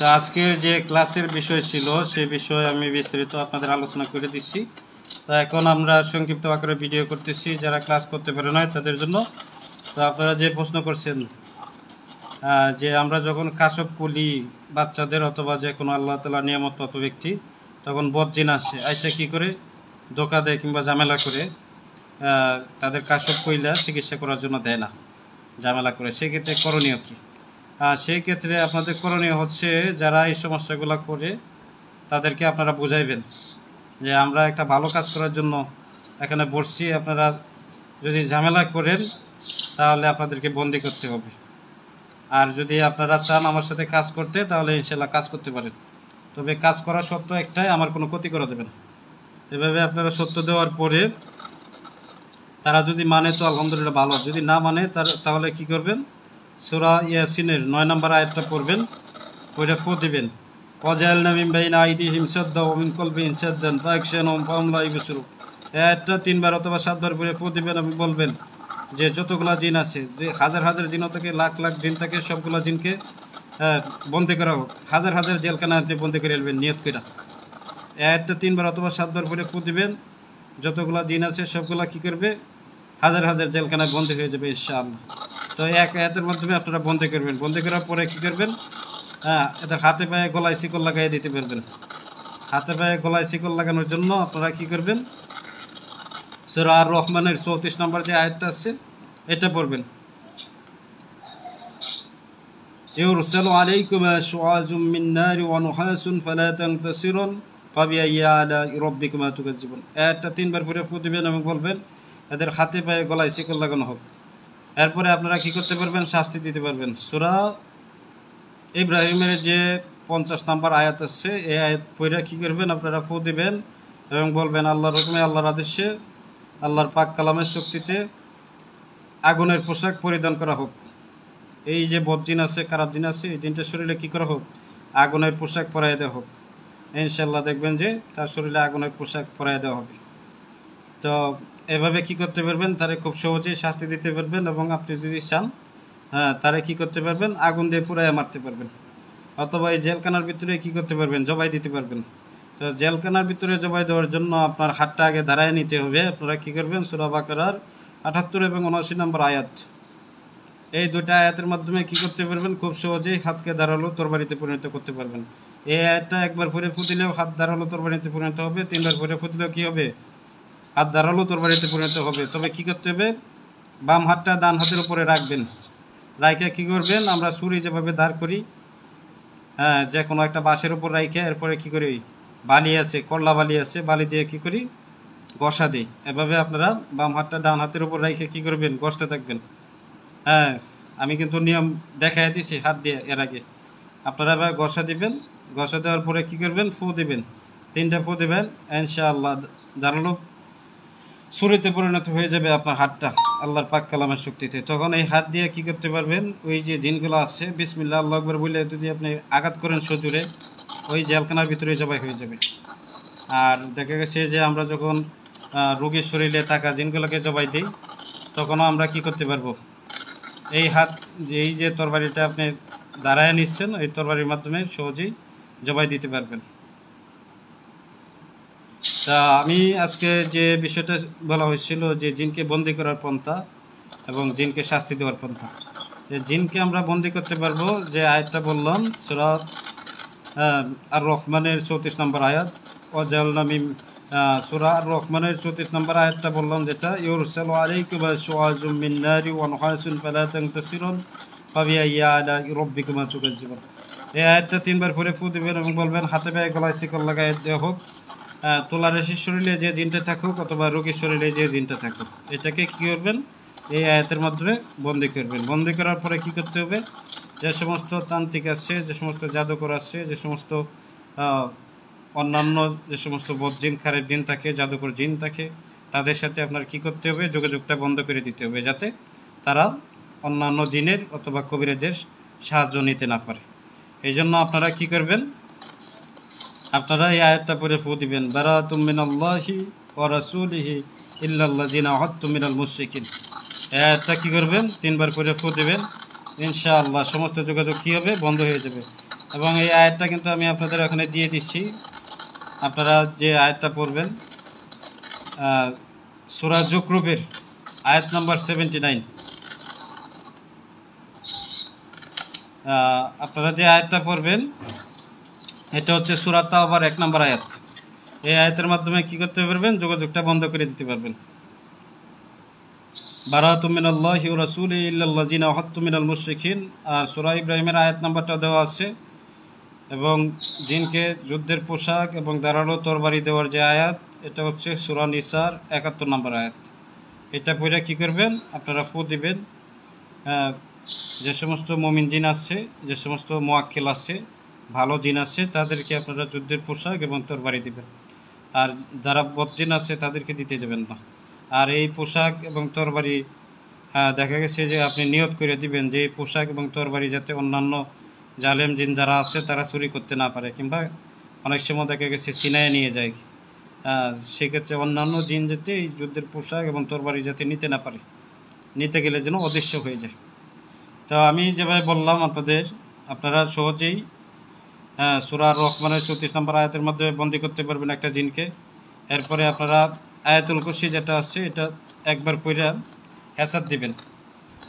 তো আজকের যে ক্লাসের বিষয় ছিল সে বিষয়ে আমি বিস্তারিত আপনাদের আলোচনা করে দিচ্ছি। তো এখন আমরা সংক্ষিপ্ত আকারে ভিডিও করতেছি যারা ক্লাস করতে পারে না তাদের জন্য। তো আপনারা যে প্রশ্ন করছেন যে আমরা যখন কাশব করি বাচ্চাদের অথবা যে কোনো আল্লাহ তাআলা নিয়ামতপ্রাপ্ত ব্যক্তি, তখন বদজিন আসে আইসা কী করে ধোকা দেয় কিংবা ঝামেলা করে তাদের কাশব কইলা চিকিৎসা করার জন্য দেয় না, ঝামেলা করে। সেক্ষেত্রে করণীয় কী? সেই ক্ষেত্রে আপনাদের করণীয় হচ্ছে যারা এই সমস্যাগুলো করে তাদেরকে আপনারা বুঝাইবেন যে আমরা একটা ভালো কাজ করার জন্য এখানে বসছি, আপনারা যদি ঝামেলা করেন তাহলে আপনাদেরকে বন্দি করতে হবে। আর যদি আপনারা চান আমার সাথে কাজ করতে তাহলে ইনশাল্লাহ কাজ করতে পারেন, তবে কাজ করার সত্য একটাই, আমার কোনো ক্ষতি করা যাবে না। এভাবে আপনারা সত্য দেওয়ার পরে তারা যদি মানে তো আলহামদুলিল্লাহ ভালো, যদি না মানে তাহলে কি করবেন, সূরা ইয়াসিনের 9 নম্বর আয়াতটা পড়বেন, পড়ে ফু দিবেন। ওয়াজালনা মিন বাইনা আইদিহিম সাদ্দা ওয়া মিন কলবিহিম সাদ্দান ফায়াগশানুহুম ফাহুম লা ইবসিরুন। এই আয়াতটা 3 বার অথবা 7 বার পড়ে ফু দিবেন এবং বলবেন যে যতগুলা জিন আছে, যে হাজার হাজার জিন থেকে লাখ লাখ জিন থাকে, সবগুলা জিনকে বন্দি করা হোক, হাজার হাজার জেলখানা আপনি বন্দি করে ফেলবেন নিয়ত কইরা। এই আয়াতটা 3 বার অথবা 7 বার পড়ে ফু দিবেন, যতগুলা জিন আছে সবগুলা কি করবে, হাজার হাজার জেলখানায় বন্দি হয়ে যাবে ইনশাআল্লাহ। তো এক আয়াতের মাধ্যমে আপনারা বন্দি করবেন। বন্দি করার পরে কী করবেন, এদের হাতে পায়ে গলায় শিকল লাগাই দিতে পারবেন। হাতে পায়ে গলায় শিকল লাগানোর জন্য আপনারা কি করবেন, সূরা আর রহমানের 34 নম্বর যে আয়াতটা আছে এটা পড়বেন। ইউরসালু আলাইকুম শুআজুম মিন নারি ওয়া নুহাসুন ফালা তানতাসিরুন ফাবিআইয়ি আলাই রাব্বিকুমা তুকাজ্জিবুন। আয়াতটা 3 বার পড়ে ফু দিবেন এবং বলবেন এদের হাতে পায়ে গলায় শিকল লাগানো হোক। এরপরে আপনারা কি করতে পারবেন, শাস্তি দিতে পারবেন। সূরা ইব্রাহিমের যে 50 নম্বর আয়াত আছে এই আয়াত পড়ে কী করবেন, আপনারা ফু দিবেন এবং বলবেন আল্লাহর হুকুমে, আল্লাহর আদেশে, আল্লাহর পাক কালামের শক্তিতে আগুনের পোশাক পরিধান করা হোক। এই যে বদজিন আছে, খারাপ জিন আছে, এই জিনটার শরীরে কী করা হোক, আগুনের পোশাক পরাই দেওয়া হোক। ইনশাল্লাহ দেখবেন যে তার শরীরে আগুনের পোশাক পরাই দেওয়া হবে। তো এভাবে কি করতে পারবেন, তারে খুব সহজেই শাস্তি দিতে পারবেন এবং আপনি যদি চান তারে কি করতে পারবেন, আগুন দিয়ে পুড়াইয়া মারতে পারবেন, অথবা এই জেলখানার ভিতরে কি করতে পারবেন, জবাই দিতে পারবেন। তো জেলখানার ভিতরে জবাই দেওয়ার জন্য আপনার হাতটা আগে দাঁড়ায় নিতে হবে। আপনারা কি করবেন, সূরা বাকারার 78 এবং 79 নম্বর আয়াত, এই দুটা আয়াতের মাধ্যমে কি করতে পারবেন, খুব সহজেই হাতকে ধারালো তরবারিতে পরিণত করতে পারবেন। এই আয়াতটা একবার পরে ফুটিলেও হাত ধারালো তরবারিতে পরিণত হবে, 3 বার পরে ফুটিলেও কি হবে, হাত ধারালো তরবারিতে পরিণত হবে। তবে কি করতে হবে, বাম হাতটা ডান হাতের উপরে রাখবেন, রাইখে কি করবেন, আমরা ছুরি যেভাবে ধার করি, যে কোনো একটা বাঁশের উপর রাইখে এরপরে কি করি, বালি আছে, করলা বালি আছে, বালি দিয়ে কি করি, ঘষা দিই। এভাবে আপনারা বাম হাতটা ডান হাতের উপর রাইখে কি করবেন, ঘষতে থাকবেন। আমি কিন্তু নিয়ম দেখাই দিছি হাত দিয়ে এর আগে। আপনারা এবার ঘষা দিবেন, ঘষা দেওয়ার পরে কি করবেন, ফু দিবেন, 3টা ফু দিবেন, ইনশাআল্লাহ ধারালো ছুরিতে পরিণত হয়ে যাবে আপনার হাতটা আল্লাহর পাক কালামের শক্তিতে। তখন এই হাত দিয়ে কি করতে পারবেন, ওই যে জিনগুলো আছে বিসমিল্লাহ আল্লাহু আকবার বলে যদি আপনি আঘাত করেন সজোরে, ওই জেলখানার ভিতরে জবাই হয়ে যাবে। আর দেখা গেছে যে আমরা যখন রোগীর শরীরে থাকা জিনগুলোকে জবাই দিই, তখনও আমরা কি করতে পারবো, এই হাত এই যে তরবারিটা আপনি দাঁড়ায় নিচ্ছেন, এই তরবারির মাধ্যমে সহজেই জবাই দিতে পারবেন। তা আমি আজকে যে বিষয়টা বলা হয়েছিল যে জিনকে বন্দি করার পন্থা এবং জিনকে শাস্তি দেওয়ার পন্থা, যে জিনকে আমরা বন্দি করতে পারবো যে আয়াতটা বললাম, সূরা আর রহমানের 34 নম্বর আয়াত, ওয়াজালনা মিন সূরা আর রহমানের 34 নম্বর আয়াতটা বললাম, যেটা ইউরসালু আলাইকুম শুআজুম মিন নারি ওয়া নুহাসুন ফালা তানতাসিরুন ফাবিআইয়ি আলাই রাব্বিকুমা তুকাজ্জিবুন। এই আয়াতটা 3 বার পরে ফু দিবেন এবং বলবেন হাতে পায়ে গলায় শিকল লাগাই দেওয়া হোক, তোলারেশির শরীরে যে জিনটা থাকুক অথবা রোগীর শরীরে যে জিনটা থাকুক, এটাকে কী করবেন, এই আয়াতের মাধ্যমে বন্দি করবেন। বন্দি করার পরে কি করতে হবে, যে সমস্ত তান্ত্রিক আছে, যে সমস্ত জাদুকর আছে, যে সমস্ত অন্যান্য যে সমস্ত বদজিন খারাপ জিন থাকে, জাদুকর জিন থাকে, তাদের সাথে আপনার কি করতে হবে, যোগাযোগটা বন্ধ করে দিতে হবে, যাতে তারা অন্যান্য জিনের অথবা কবিরাজের সাহায্য নিতে না পারে। এই জন্য আপনারা কি করবেন, আপনারা এই আয়াতটা পড়ে ফু দিবেন, বারাতুম মিনাল্লাহি ওয়া রাসূলিহি ইল্লাল্লাযিনা আহাদতুম মিনাল মুশরিকিন। এই আয়াতটা কী করবেন, 3 বার পড়ে ফু দিবেন, ইনশাআল্লাহ সমস্ত যোগাযোগ কী হবে, বন্ধ হয়ে যাবে। এবং এই আয়াতটা কিন্তু আমি আপনাদের এখানে দিয়ে দিচ্ছি। আপনারা যে আয়াতটা পড়বেন সূরা যুকরুফের আয়াত নাম্বার 79, আপনারা যে আয়াতটা পড়বেন এটা হচ্ছে সূরা তাওবার 1 নম্বর আয়াত। এই আয়াতের মাধ্যমে কি করতে পারবেন? যোগাযোগটা বন্ধ করে দিতে পারবেন। বারাতুম মিনাল্লাহি ওয়া রাসূলিহি ইল্লাল্লাযিনা আহাদতুম মিনাল মুশরিকিন। আর সূরা ইব্রাহিমের আয়াত নাম্বারটা দেওয়া আছে। এবং জিনকে যুদ্ধের পোশাক এবং ধারালো তরবারি দেওয়ার যে আয়াত, এটা হচ্ছে সূরা নিসার 71 নম্বর আয়াত। এটা পড়ে কি করবেন? আপনারা ফু দিবেন। যে সমস্ত মুমিন জিন আছে, যে সমস্ত মুয়াক্কিল আছে, ভালো জিন আছে, তাদেরকে আপনারা যুদ্ধের পোশাক এবং তরবারি দিবেন। আর যারা বদজিন আছে তাদেরকে দিতে যাবেন না। আর এই পোশাক এবং তরবারি দেখা গেছে যে আপনি নিয়ত করে দিবেন যে এই পোশাক এবং তরবারি যাতে অন্যান্য জালেম জিন যারা আছে তারা চুরি করতে না পারে, কিংবা অনেক সময় দেখা গেছে ছিনায় নিয়ে যায়। সেক্ষেত্রে অন্যান্য জিন যাতে এই যুদ্ধের পোশাক এবং তরবারি যাতে নিতে না পারে, নিতে গেলে যেন অদৃশ্য হয়ে যায়। তো আমি যেভাবে বললাম আপনারা সহজেই সূরা রহমানের 34 নম্বর আয়াতের মাধ্যমে বন্দী করতে পারবেন একটা জিনকে। এরপরে আপনারা আয়াতুল কুরসি যেটা আছে এটা একবার পড়ে হেসাদ দিবেন।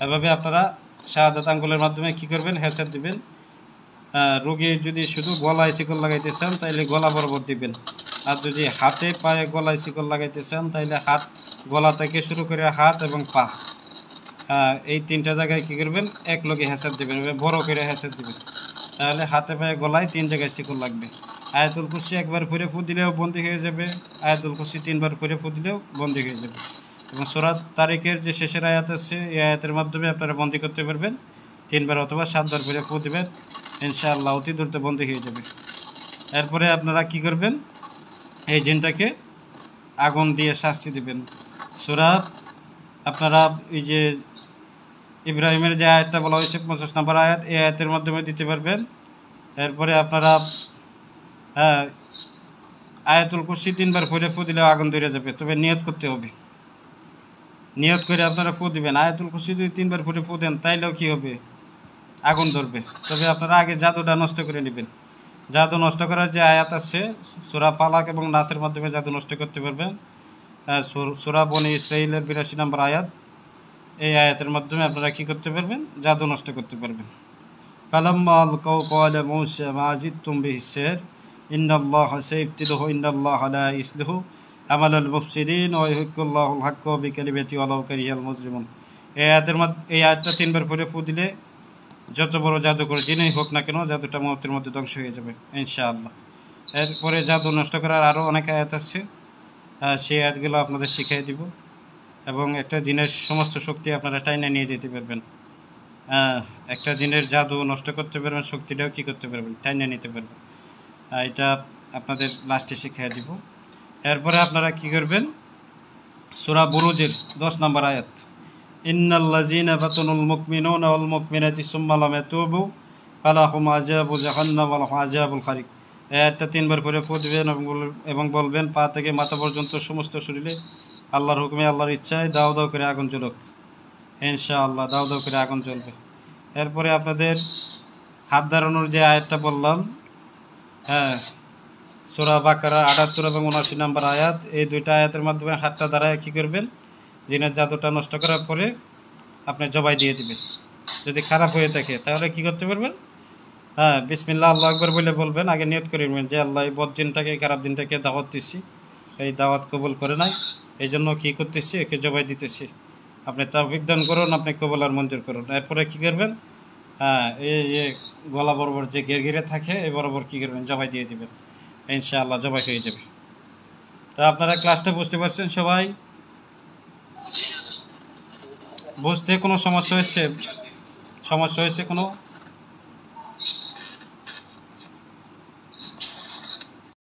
এভাবে আপনারা শাহাদাত আঙ্গুলের মাধ্যমে কি করবেন? হেসাদ দিবেন। রোগী যদি শুধু গলায় শিকল লাগাইতে চান তাইলে গলা বরাবর দিবেন। আর যদি হাতে পায়ে গলায় শিকল লাগাইতে চান তাইলে হাত, গলা থেকে শুরু করে হাত এবং পা, এই 3টা জায়গায় কি করবেন? এক লগে হেসাদ দিবেন, বড় করে হেসাদ দিবেন। তাহলে হাতে পায়ে গলায় 3 জায়গায় শিকল লাগবে। আয়াতুল কুরসি একবার পড়ে ফু দিলেও বন্দী হয়ে যাবে, আয়াতুল কুরসি 3বার পড়ে ফু দিলেও বন্দী হয়ে যাবে। এবং সূরা তারিকের যে শেষের আয়াত আছে এই আয়াতের মাধ্যমে আপনারা বন্দী করতে পারবেন। 3বার অথবা 7বার পড়ে ফু দিবেন, ইনশাআল্লাহ অতি দ্রুত বন্দী হয়ে যাবে। এরপরে আপনারা কি করবেন? এই জিনটাকে আগুন দিয়ে শাস্তি দিবেন। সূরা আপনারা এই যে ইব্রাহিমের যে আয়াতটা বলা হয়েছে 50 নম্বর আয়াত, এই আয়াতের মাধ্যমে দিতে পারবেন। এরপরে আপনারা আয়াতুল কুরসি 3বার পড়ে ফু দিলেও আগুন ধরে যাবে, তবে নিয়ত করতে হবে। নিয়ত করে আপনারা ফু দিবেন। আয়াতুল কুরসি যদি 3বার পড়ে ফু দেন তাইলেও কি হবে? আগুন ধরবে। তবে আপনারা আগে জাদুটা নষ্ট করে নেবেন। জাদু নষ্ট করার যে আয়াত আছে সূরা ফালাক এবং নাসের মাধ্যমে জাদু নষ্ট করতে পারবেন। সূরা বনী ইসরাঈলের 82 নম্বর আয়াত, এই আয়াতের মাধ্যমে আপনারা কি করতে পারবেন? জাদু নষ্ট করতে পারবেন। ফালাম্মা আলকাউ ক্বালা মূসা মা জিতুম বিহি সিহর ইন্নাল্লাহা সাইয়ুবতিলুহু ইন্নাল্লাহা লা ইসলিহু আমালাল মুফসিদিন ওয়া ইউহিক্কুল্লাহুল হাক্কা বিকালিমাতিহি ওয়ালাউ কারিহাল মুজরিমুন। এই আয়াতটা 3বার পড়ে ফু দিলে যত বড় জাদুকর যিনি হোক না কেন জাদুটা মুহূর্তের মধ্যে ধ্বংস হয়ে যাবে ইনশাআল্লাহ। এরপরে জাদু নষ্ট করার আরও অনেক আয়াত আছে, সেই আয়াতগুলো আপনাদের শিখিয়ে দিব। এবং একটা জিনের সমস্ত শক্তি আপনারা টাইনে নিয়ে যেতে পারবেন। একটা জিনের জাদু নষ্ট করতে পারবেন, শক্তিটাও কী করতে পারবেন? টাইনে নিতে পারবেন। এটা আপনাদের লাস্টে শিখিয়ে দিব। এরপরে আপনারা কি করবেন? সূরা বুরুজের 10 নম্বর আয়াত, ইন্নাল্লাযীনা ফাতানুল মুমিনুনা ওয়াল মুমিনাতি সুম্মা লাম ইয়াতুবু ফালাহুম আযাবু জাহান্নাম ওয়া লাহুম আযাবুল হারিক। এই আয়াতটা 3বার করে ফু দিবেন এবং বলবেন পা থেকে মাথা পর্যন্ত সমস্ত শরীরে আল্লাহর হুকুমে, আল্লাহর ইচ্ছায় দাও দাও করে আগুন জ্বলুক, ইনশাআল্লাহ দাও দাও করে আগুন জ্বলবে। এরপরে আপনাদের হাত দাঁড়ানোর যে আয়াতটা বললাম, সূরা বাকারা 78 এবং 79 নম্বর আয়াত, এই 2টা আয়াতের মাধ্যমে হাতটা দাঁড়ায় কী করবেন? জিনের জাদুটা নষ্ট করার পরে আপনি জবাই দিয়ে দিবেন। যদি খারাপ হয়ে থাকে তাহলে কি করতে পারবেন? বিসমিল্লাহ আল্লাহু আকবার বলে বলবেন। আগে নিয়ত করে নেবেন যে আল্লাহ এই বদজিনটাকে, এই খারাপ দিনটাকে দাওয়াত দিচ্ছি, এই দাওয়াত কবুল করে নাই, এই জন্য কী করতেছি? একে জবাই দিতেছি। আপনি তৌফিক দান করুন, আপনি কবুল আর মঞ্জুর করুন। এরপরে কী করবেন? এই যে গলা বরাবর যে ঘেরে থাকে এই বরাবর কী করবেন? জবাই দিয়ে দিবেন, ইনশাআল্লাহ জবাই হয়ে যাবে। তা আপনারা ক্লাসটা বুঝতে পারছেন সবাই? বুঝতে কোনো সমস্যা হয়েছে কোনো?